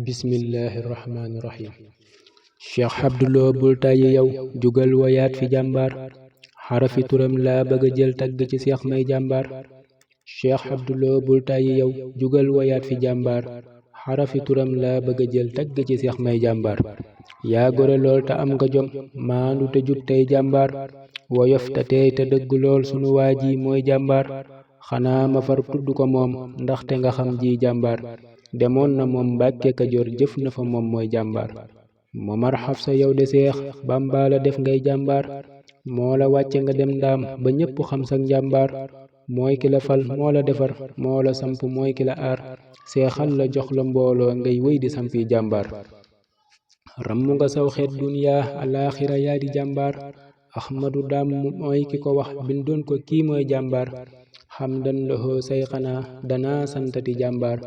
bismillahirrahmanirrahim. Cheikh Abdou bul tàyyi yow jugal woyaat fi jàmbaar xarafi turam laa bëgga jël tagg ci Seex may jàmbaar. Cheikh Abdou bul tàyyi yow jugal woyaat fi jàmbaar xarafi turam laa bëgga jël tagg ci Seex may jàmbaar. yaa gore lool te am nga jom maandu te jub tey jàmbaar woyof te teey te dëgg lool sunu waa ji mooy jàmbaar. xanaa ma far tudd ko moom ndaxte nga xam ji jàmbaar demoon na moom Mbàkke Kajoor jëf na fa moom mooy jàmbaar. Momar Xafsa yow de Seex Bàmba la def ngay jàmbaar moo la wàcce nga dem ndaam ba ñépp xam sak njàmbaar. mooy ki la fal moo la defar moo la samp mooy ki la aar seexal la jox la mbooloo ngay wéy di sampi jàmbaar. ramm nga saw xeet duniyaa alaaxira yaa di jàmbaar Ahmadu Daam mooy ki ko wax bindoon ko kii mooy jàmbaar. xamdan lahoo say xanaa danaa santati jàmbaar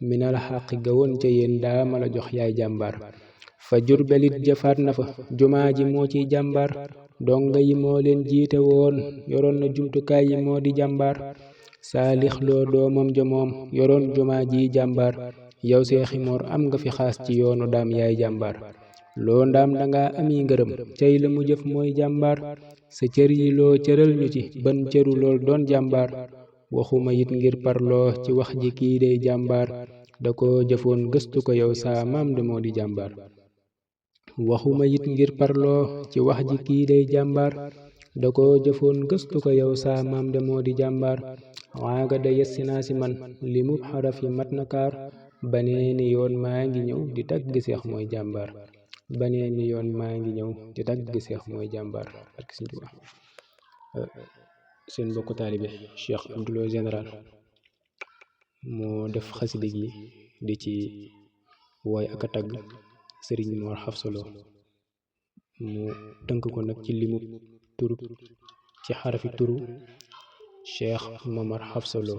minal xaqi gawoon ca yéen daama la jox yaay jàmbaar. fa Jurbelit jëfaat na fa jumaa ji moo ciy jàmbaar donga yi moo leen jiite woon yoroon na jumtukaay yi moo di jàmbaar. saalix loo doomam ja moom yoroon jumaa ji jàmbaar yow Seexi Moor am nga fi xaas ci yoonu daam yaay jàmbaar. loo ndaam danga ami ngërëm cey la mu jëf mooy jàmbaar sa cër yi loo cëral ñu ci ban cëru lool doon jàmbaar. waxuma it ngir parloo ci wax ji kii day jàmbaar da ko jëfoon gëstu ko yow saa maam de moo di jàmbaar. waxuma it ngir parloo ci wax ji kii day jàmbaar da ko jëfoon gëstu ko yow saa maam de moo di jàmbaar. waaga da yessi naa si man li mub xaraf yi mat na kaar baneeni yoon maa ngi ñëw di tagg Seex mooy jàmbaar baneeni yoon maa ngi ñëw di tagg Seex mooy jàmbaar. seen mbokku taalibe Cheikh Abdou Lo général moo def xasida gi di ci wooy ak a tagg sëriñ Momar Xafsa Lo mu tënk ko nag ci limu turu ci xarafi turu Cheikh Momar Xafsa Lo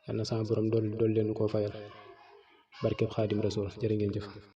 yal na sama borom dool leen koo fayal barkeb Xaadim Rasuul jërë ngeen jëf.